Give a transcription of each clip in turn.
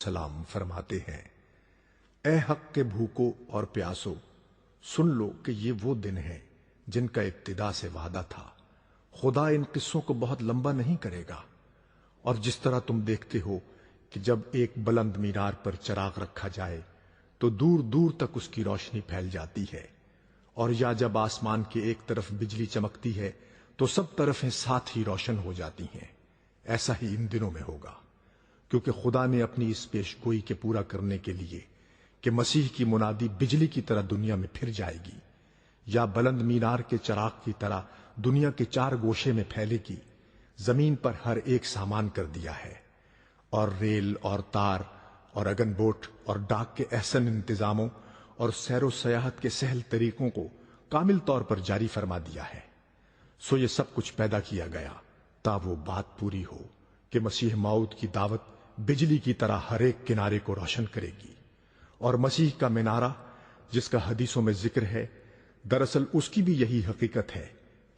سلام فرماتے ہیں، اے حق کے بھوکو اور پیاسو، سن لو کہ یہ وہ دن ہیں جن کا ابتدا سے وعدہ تھا۔ خدا ان قصوں کو بہت لمبا نہیں کرے گا، اور جس طرح تم دیکھتے ہو کہ جب ایک بلند مینار پر چراغ رکھا جائے تو دور دور تک اس کی روشنی پھیل جاتی ہے، اور یا جب آسمان کے ایک طرف بجلی چمکتی ہے تو سب طرفیں ساتھ ہی روشن ہو جاتی ہیں، ایسا ہی ان دنوں میں ہوگا، کیونکہ خدا نے اپنی اس پیش گوئی کے پورا کرنے کے لیے کہ مسیح کی منادی بجلی کی طرح دنیا میں پھر جائے گی یا بلند مینار کے چراغ کی طرح دنیا کے چار گوشے میں پھیلے گی، زمین پر ہر ایک سامان کر دیا ہے، اور ریل اور تار اور اگن بوٹ اور ڈاک کے احسن انتظاموں اور سیر و سیاحت کے سہل طریقوں کو کامل طور پر جاری فرما دیا ہے۔ سو یہ سب کچھ پیدا کیا گیا تا وہ بات پوری ہو کہ مسیح موعود کی دعوت بجلی کی طرح ہر ایک کنارے کو روشن کرے گی، اور مسیح کا مینارہ جس کا حدیثوں میں ذکر ہے، دراصل اس کی بھی یہی حقیقت ہے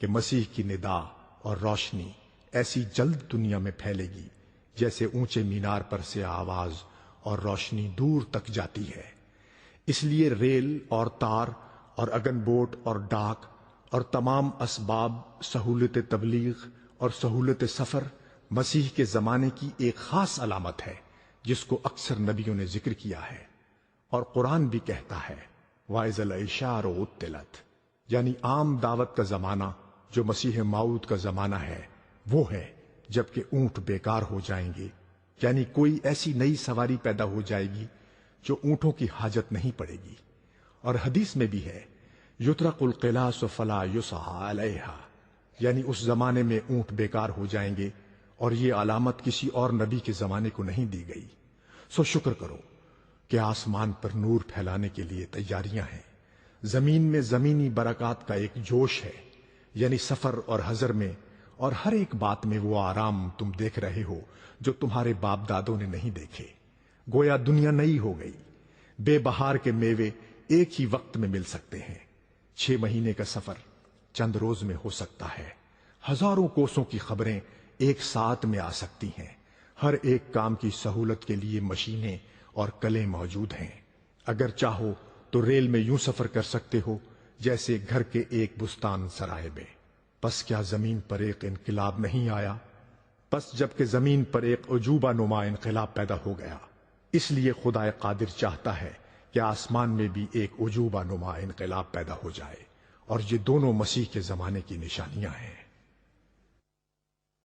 کہ مسیح کی ندا اور روشنی ایسی جلد دنیا میں پھیلے گی جیسے اونچے مینار پر سے آواز اور روشنی دور تک جاتی ہے۔ اس لیے ریل اور تار اور اگن بوٹ اور ڈاک اور تمام اسباب سہولت تبلیغ اور سہولت سفر مسیح کے زمانے کی ایک خاص علامت ہے جس کو اکثر نبیوں نے ذکر کیا ہے، اور قرآن بھی کہتا ہے وَإِذَا الْعِشَارُ عُطِّلَتْ، یعنی عام دعوت کا زمانہ جو مسیح موعود کا زمانہ ہے وہ ہے جبکہ اونٹ بیکار ہو جائیں گے، یعنی کوئی ایسی نئی سواری پیدا ہو جائے گی جو اونٹوں کی حاجت نہیں پڑے گی۔ اور حدیث میں بھی ہے یطرق القلاص فلا یسعى علیہا، یعنی اس زمانے میں اونٹ بیکار ہو جائیں گے، اور یہ علامت کسی اور نبی کے زمانے کو نہیں دی گئی۔ سو شکر کرو کہ آسمان پر نور پھیلانے کے لیے تیاریاں ہیں، زمین میں زمینی برکات کا ایک جوش ہے، یعنی سفر اور حضر میں اور ہر ایک بات میں وہ آرام تم دیکھ رہے ہو جو تمہارے باپ دادوں نے نہیں دیکھے۔ گویا دنیا نئی ہو گئی، بے بہار کے میوے ایک ہی وقت میں مل سکتے ہیں، 6 مہینے کا سفر چند روز میں ہو سکتا ہے، ہزاروں کوسوں کی خبریں ایک ساتھ میں آ سکتی ہیں، ہر ایک کام کی سہولت کے لیے مشینیں اور کلیں موجود ہیں۔ اگر چاہو تو ریل میں یوں سفر کر سکتے ہو جیسے گھر کے ایک بستان سرائے میں۔ پس کیا زمین پر ایک انقلاب نہیں آیا؟ پس جبکہ زمین پر ایک عجوبہ نما انقلاب پیدا ہو گیا، اس لیے خدا قادر چاہتا ہے کہ آسمان میں بھی ایک عجوبہ نما انقلاب پیدا ہو جائے، اور یہ دونوں مسیح کے زمانے کی نشانیاں ہیں۔